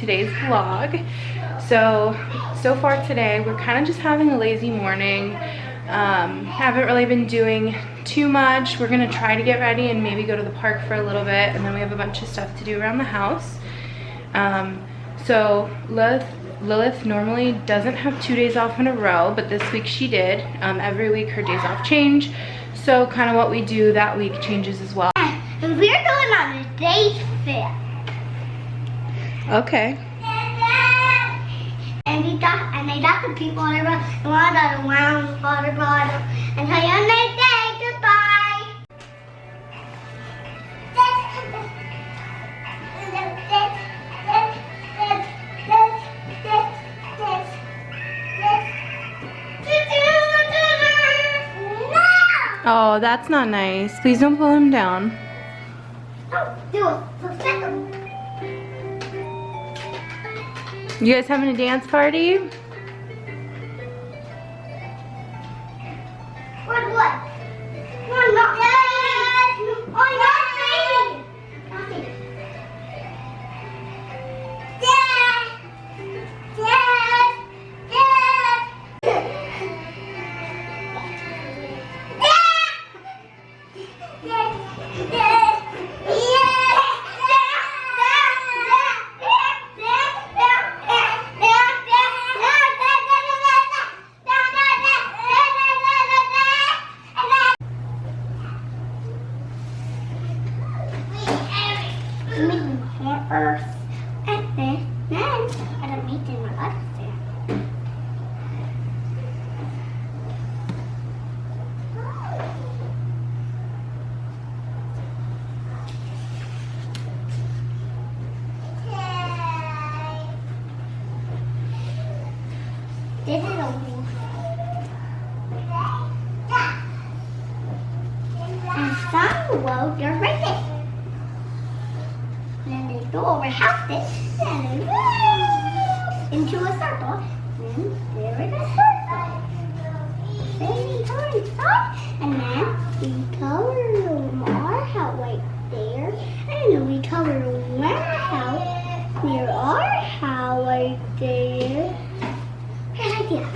today's vlog. So far today we're kind of just having a lazy morning. Haven't really been doing too much. We're gonna try to get ready and maybe go to the park for a little bit, and then we have a bunch of stuff to do around the house. So Lilith normally doesn't have 2 days off in a row, but this week she did. Every week her days off change, so kind of what we do that week changes as well. And we're going on a day trip. Okay. And they got the people on the road, and one got a round water bottle, and tell you they say goodbye. Oh, that's not nice. Please don't pull him down. Do it for a second. You guys having a dance party? What? No, not yet. Oh, not baby. Well, they're right there. Then they go over half it, and then into a circle. And there is a circle. Then we turn inside, and then we color our house right there. And then we color our house near our house right there. Right there.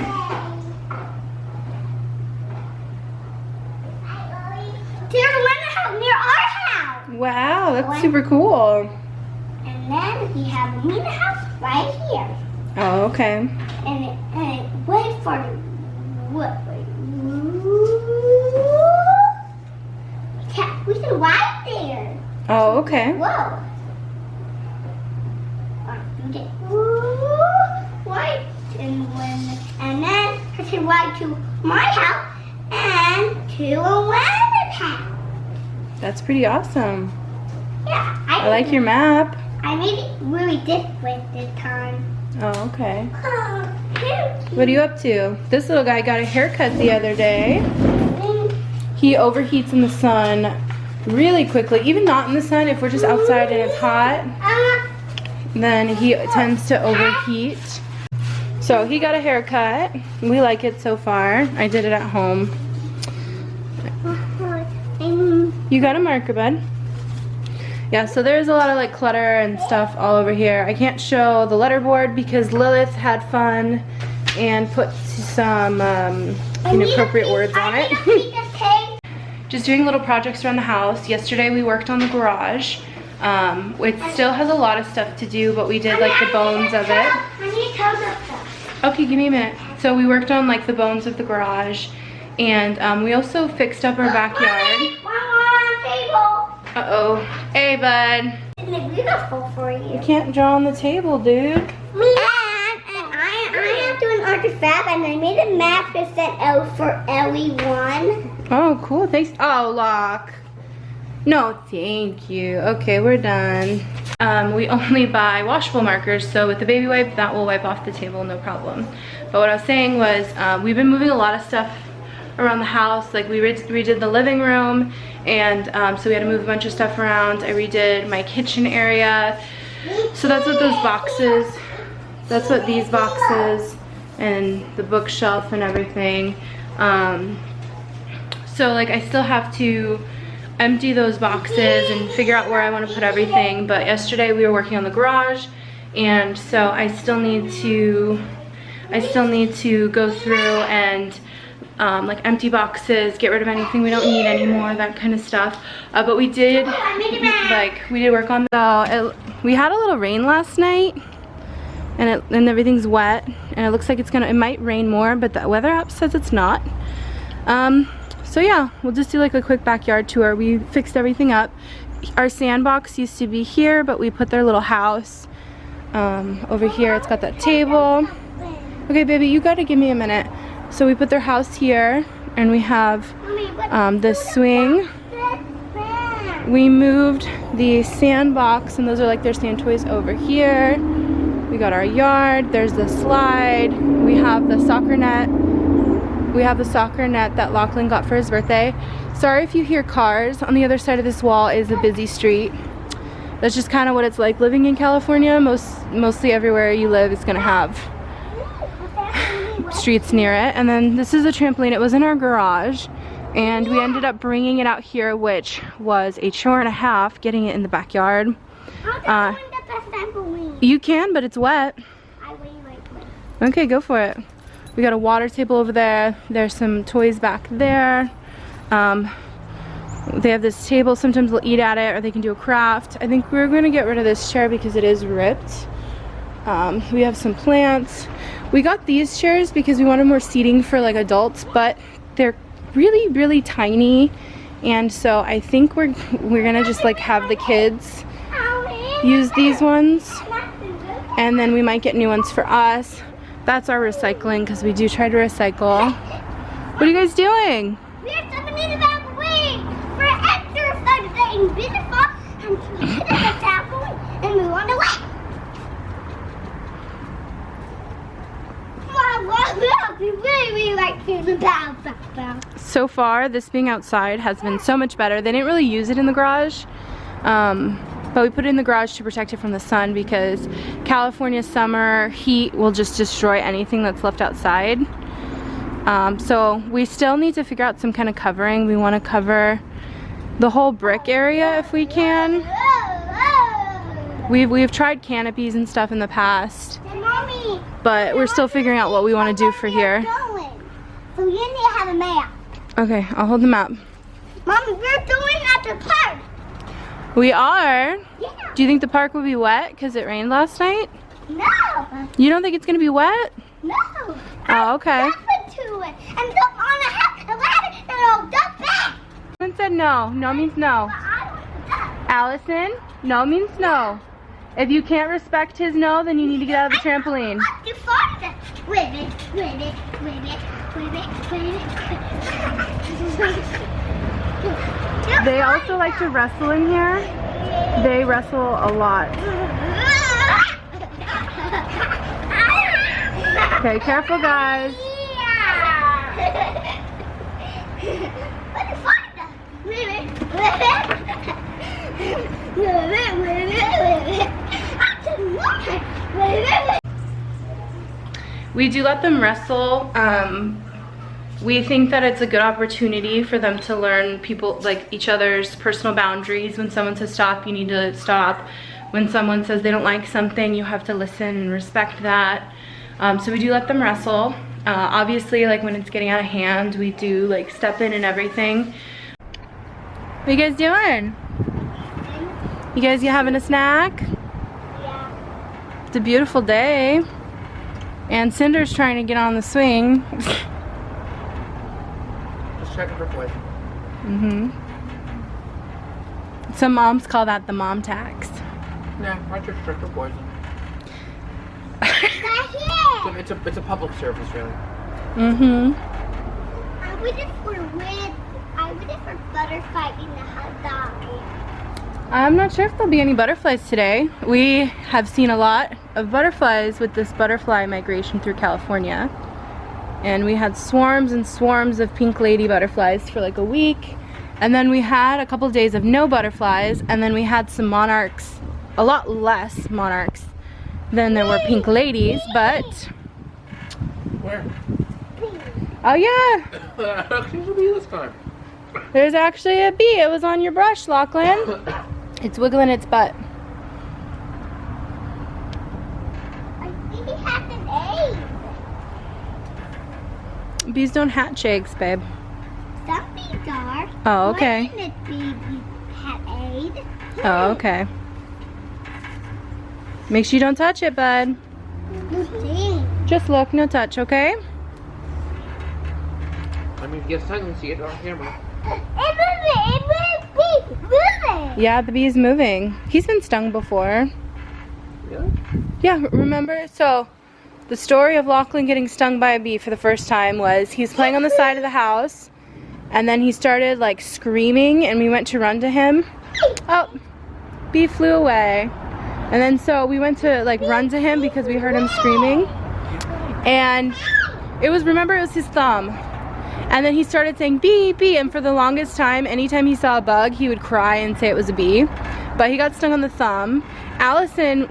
Near our house. Wow, that's super cool. And then we have a mini house right here. Oh, okay. And it wait for the what? We can ride there. Oh, okay. Whoa. Do this. Right. And then I can ride to my house and to another house. That's pretty awesome. Yeah, I like your map. I made it really different this time. Oh, okay. Cute. What are you up to? This little guy got a haircut the other day. He overheats in the sun really quickly. Even not in the sun, if we're just outside and it's hot, then he tends to overheat. So he got a haircut. We like it so far. I did it at home. You got a marker, bud? Yeah, so there's a lot of like clutter and stuff all over here. I can't show the letterboard because Lilith had fun and put some inappropriate words on it. Just doing little projects around the house. Yesterday we worked on the garage. It still has a lot of stuff to do, but we did like the bones of it. Okay, give me a minute. So we worked on like the bones of the garage, and we also fixed up our backyard. Uh-oh. Hey, bud. Beautiful for you. You can't draw on the table, dude. I am doing artifact, and I made a map to send out for everyone. Oh, cool. Thanks. Oh, Locke. No, thank you. Okay, we're done. We only buy washable markers, so with the baby wipe, that will wipe off the table, no problem. But what I was saying was, we've been moving a lot of stuff around the house. Like we redid the living room, and so we had to move a bunch of stuff around. I redid my kitchen area. So that's what those boxes, that's what these boxes and the bookshelf and everything. So like I still have to empty those boxes and figure out where I want to put everything. But yesterday we were working on the garage, and so I still need to go through and like empty boxes, get rid of anything we don't need anymore, that kind of stuff. But we did work on we had a little rain last night, and everything's wet, and it looks like it might rain more, but the weather app says it's not. So yeah, we'll just do like a quick backyard tour. We fixed everything up. Our sandbox used to be here, but we put their little house over here. It's got that table. Okay, baby, you gotta give me a minute. So we put their house here, and we have this swing. We moved the sandbox, and those are like their sand toys over here. We got our yard. There's the slide. We have the soccer net. We have the soccer net that Lachlan got for his birthday. Sorry if you hear cars. On the other side of this wall is a busy street. That's just kind of what it's like living in California. Mostly everywhere you live is gonna have streets near it. And then this is a trampoline. It was in our garage, and we ended up bringing it out here, which was a chore and a half getting it in the backyard. You can, but it's wet. Okay, go for it. We got a water table over there. There's some toys back there. They have this table. Sometimes they'll eat at it, or they can do a craft. I think we're going to get rid of this chair because it is ripped. We have some plants. We got these chairs because we wanted more seating for like adults, but they're really, really tiny. And so I think we're gonna just like have the kids use these ones, and then we might get new ones for us. That's our recycling, because we do try to recycle. What are you guys doing? We are stepping in the way for exercise and beautiful, and we hit the tackle and we want to wet. So far, this being outside has been so much better. They didn't really use it in the garage, but we put it in the garage to protect it from the sun, because California summer heat will just destroy anything that's left outside. So we still need to figure out some kind of covering. We want to cover the whole brick area if we can. We've tried canopies and stuff in the past, but we're still figuring out what we want to do for here. So you need to have a map. Okay, I'll hold the map. Mommy, we're going at the park. We are? Yeah. Do you think the park will be wet because it rained last night? No. You don't think it's going to be wet? No. Oh, okay. To it and jump on a ladder and I'll jump back. Allison said no. No means no. Allison, no means no. If you can't respect his no, then you need to get out of the trampoline. They also like to wrestle in here. They wrestle a lot. Okay, careful guys. We do let them wrestle. We think that it's a good opportunity for them to learn each other's personal boundaries. When someone says stop, you need to stop. When someone says they don't like something, you have to listen and respect that. So we do let them wrestle. Obviously, like when it's getting out of hand, we do like step in and everything. What are you guys doing? You guys having a snack? Yeah. It's a beautiful day. And Cinder's trying to get on the swing. Just checking for poison. Some moms call that the mom tax. Yeah, I just check for poison. It's a public service, really. I would have for butterfly in the hot dog. I'm not sure if there'll be any butterflies today. We have seen a lot of butterflies with this butterfly migration through California. And we had swarms and swarms of pink lady butterflies for like a week. And then we had a couple of days of no butterflies. And then we had some monarchs, a lot less monarchs than there were pink ladies, but... Where? Oh yeah! There's a bee this time. There's actually a bee. It was on your brush, Lachlan. It's wiggling its butt. Bees don't hatch eggs, babe. Some bees are. Oh, okay. One minute baby had eggs. Oh, okay. Make sure you don't touch it, bud. See? Just look, no touch, okay? I mean, if you get stung, you see it on camera. Moving. Yeah, the bee's moving. He's been stung before. Really? Yeah, remember? So, the story of Lachlan getting stung by a bee for the first time was he's playing on the side of the house, and then he started like screaming, and we went to run to him. Oh, bee flew away. And then so we went to like run to him because we heard him screaming. And it was his thumb. And then he started saying bee, bee, and for the longest time, anytime he saw a bug, he would cry and say it was a bee. But he got stung on the thumb. Allison,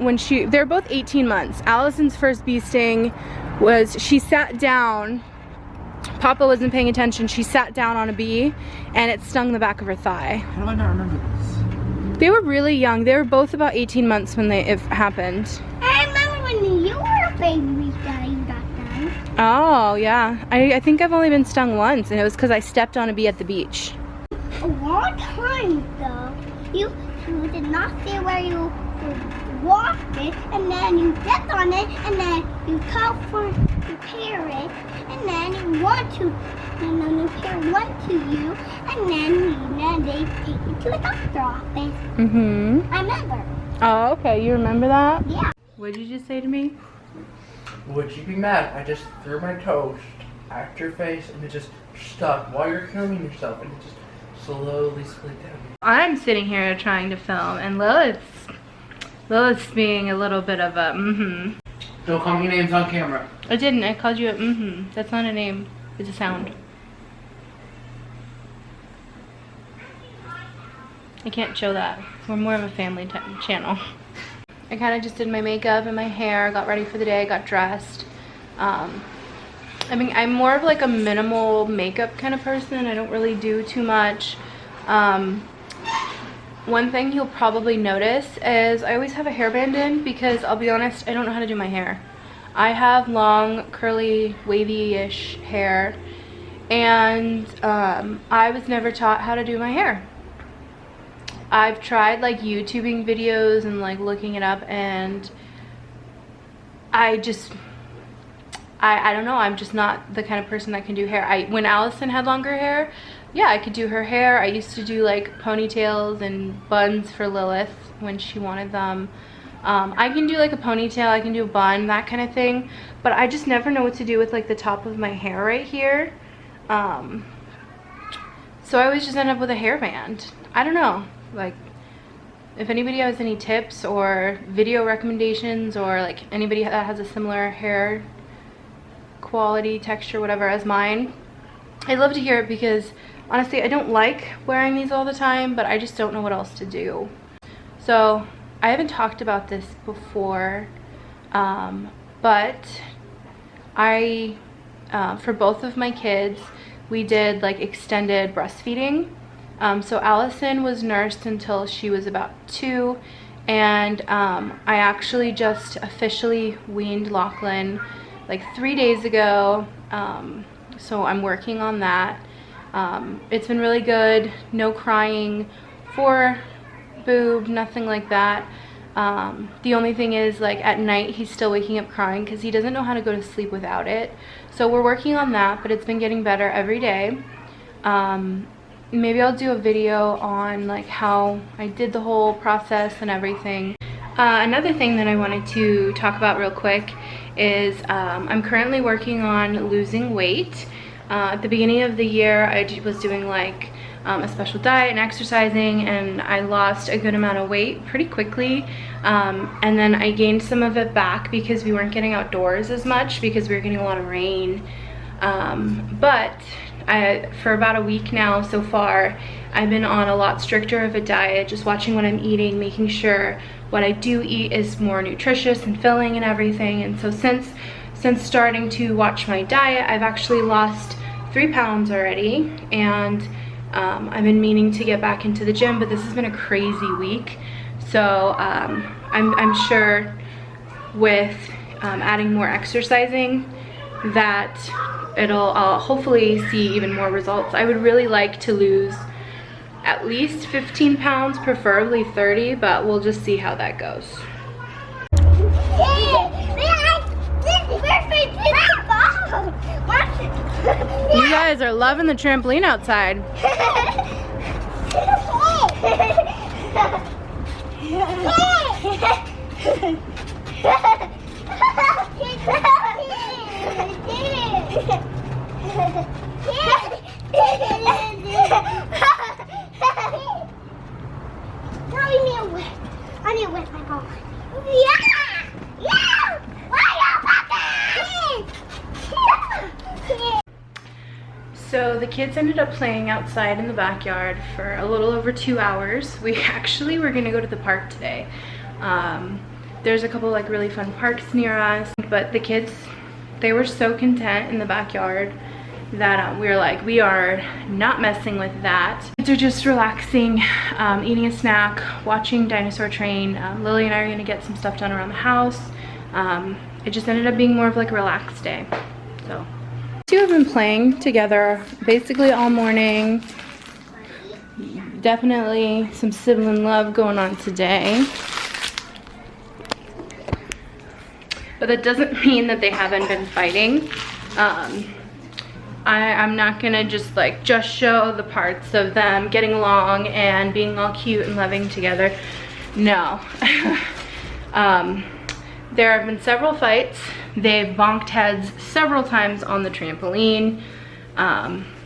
they're both 18 months. Allison's first bee sting was she sat down. Papa wasn't paying attention. She sat down on a bee and it stung the back of her thigh. How do I not remember this? They were really young. They were both about 18 months when it happened. I remember when you were a baby that you got done. Oh, yeah. I think I've only been stung once, and it was because I stepped on a bee at the beach. A long time though. You did not stay where you walked it, and then you stepped on it, and then you called for the parent, and then and then the parent went to you, and then they take you to a doctor office. Mm-hmm. I remember. Oh, okay. You remember that? Yeah. What did you just say to me? Would you be mad? I just threw my toast at your face and it just stuck while you're filming yourself and it just slowly slid down. I'm sitting here trying to film, and Lilith's being a little bit of a Don't call me names on camera. I didn't. I called you a That's not a name. It's a sound. I can't show that. We're more of a family channel. I kind of just did my makeup and my hair, got ready for the day, got dressed. I mean, I'm more of like a minimal makeup kind of person. I don't really do too much. One thing you'll probably notice is I always have a hairband in because I'll be honest, I don't know how to do my hair. I have long, curly, wavy-ish hair, and I was never taught how to do my hair. I've tried like YouTubing videos and like looking it up, and I don't know, I'm just not the kind of person that can do hair. When Allison had longer hair, yeah, I could do her hair. I used to do like ponytails and buns for Lilith when she wanted them. I can do like a ponytail, I can do a bun, that kind of thing, but I just never know what to do with like the top of my hair right here. So I always just end up with a hairband. I don't know, like if anybody has any tips or video recommendations, or like anybody that has a similar hair quality, texture, whatever as mine, I'd love to hear it, because honestly I don't like wearing these all the time, but I just don't know what else to do. So I haven't talked about this before, but I for both of my kids we did like extended breastfeeding. So Allison was nursed until she was about 2, and I actually just officially weaned Lachlan like 3 days ago. So I'm working on that. It's been really good. No crying for boob, nothing like that. The only thing is, like at night he's still waking up crying because he doesn't know how to go to sleep without it. So we're working on that, but it's been getting better every day. Maybe I'll do a video on like how I did the whole process and everything. Another thing that I wanted to talk about real quick is I'm currently working on losing weight. At the beginning of the year I was doing like a special diet and exercising, and I lost a good amount of weight pretty quickly, and then I gained some of it back because we weren't getting outdoors as much because we were getting a lot of rain. But for about a week now so far, I've been on a lot stricter of a diet, just watching what I'm eating, making sure what I do eat is more nutritious and filling and everything. And so since starting to watch my diet, I've actually lost 3 pounds already, and I've been meaning to get back into the gym, but this has been a crazy week. So I'm sure with adding more exercising, that I'll hopefully see even more results. I would really like to lose at least 15 pounds, preferably 30, but we'll just see how that goes. You guys are loving the trampoline outside. I need to wet my ball. Yeah! Yeah! So the kids ended up playing outside in the backyard for a little over 2 hours. We actually were gonna go to the park today. There's a couple like really fun parks near us, but the kids, they were so content in the backyard that we were like, we are not messing with that. Kids are just relaxing, eating a snack, watching Dinosaur Train. Lily and I are gonna get some stuff done around the house. It just ended up being more of like a relaxed day. So, two have been playing together basically all morning. Definitely some sibling love going on today. But that doesn't mean that they haven't been fighting. I'm not gonna just show the parts of them getting along and being all cute and loving together. No. There have been several fights. They've bonked heads several times on the trampoline.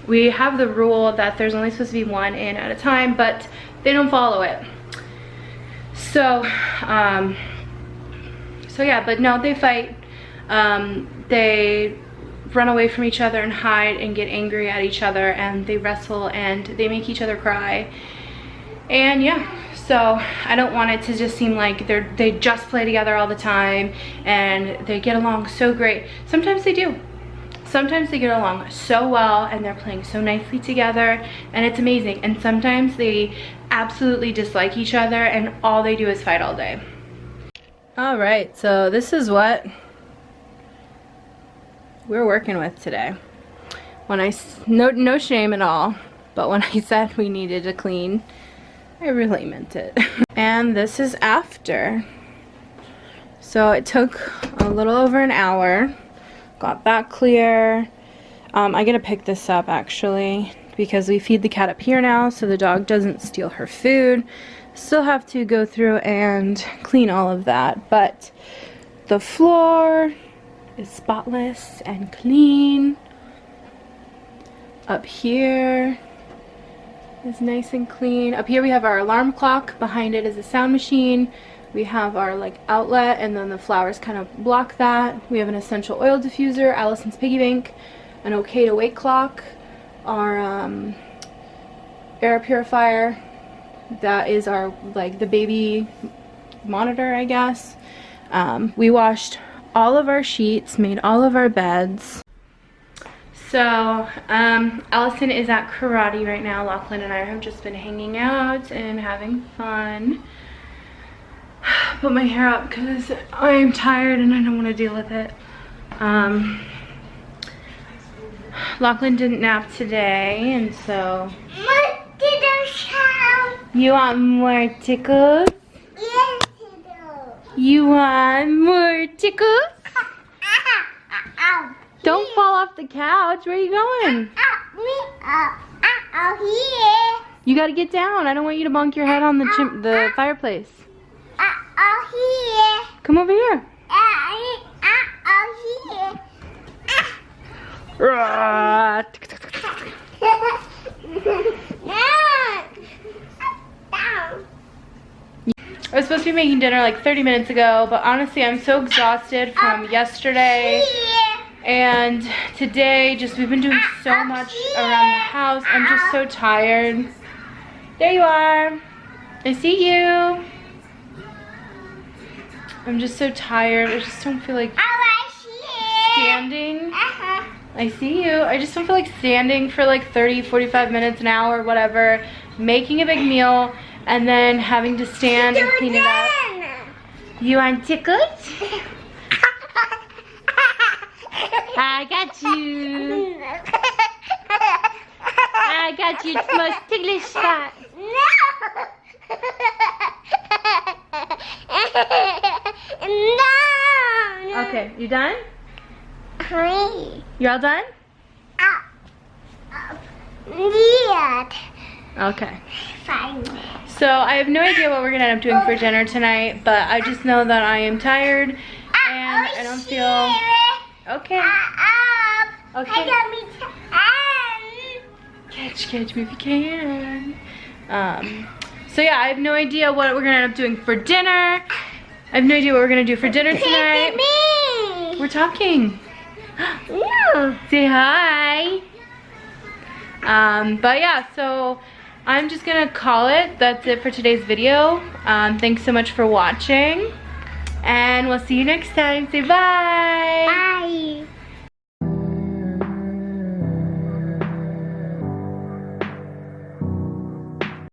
We have the rule that there's only supposed to be one in at a time, but they don't follow it. So yeah, but no, they fight. They run away from each other and hide and get angry at each other, and they wrestle and they make each other cry. And yeah, so I don't want it to just seem like they just play together all the time and they get along so great. Sometimes they do. Sometimes they get along so well and they're playing so nicely together and it's amazing. And sometimes they absolutely dislike each other and all they do is fight all day. All right, so this is what we're working with today. When no shame at all, but when I said we needed to clean, I really meant it. And this is after. So it took a little over an hour. Got that clear. I gotta pick this up actually because we feed the cat up here now so the dog doesn't steal her food. Still have to go through and clean all of that, but the floor is spotless and clean. Up here is nice and clean. Up here we have our alarm clock. Behind it is a sound machine. We have our outlet, and then the flowers kind of block that. We have an essential oil diffuser, Allison's piggy bank, an okay to wake clock, our air purifier. That is our the baby monitor, I guess. We washed all of our sheets, made all of our beds. So Allison is at karate right now. Lachlan and I have just been hanging out and having fun. Put my hair up because I'm tired and I don't want to deal with it. Lachlan didn't nap today, and so you want more tickles? Yes, You want more tickles? Don't fall off the couch. Where are you going? Here. You gotta get down. I don't want you to bonk your head on the fireplace. Here. Come over here. Here. I was supposed to be making dinner 30 minutes ago, but honestly I'm so exhausted from yesterday and today. We've been doing so much around the house. I'm just so tired. There you are. I see you. I'm just so tired. I just don't feel like standing. I see you. I just don't feel like standing for 30, 45 minutes, an hour, whatever, making a big meal, and then having to stand and clean it up. You want tickles? I got you. I got you. It's the most ticklish spot. No. Okay, you done? Hi. You all done? Yeah. Okay. Fine. So I have no idea what we're gonna end up doing for dinner tonight, but I just know that I am tired and I don't feel okay. Okay. Catch me if you can. So yeah, I have no idea what we're gonna end up doing for dinner. I have no idea what we're gonna do for dinner tonight. We're talking. No. Say hi. But yeah, so I'm just gonna call it. That's it for today's video. Thanks so much for watching, and we'll see you next time. Say bye. Bye.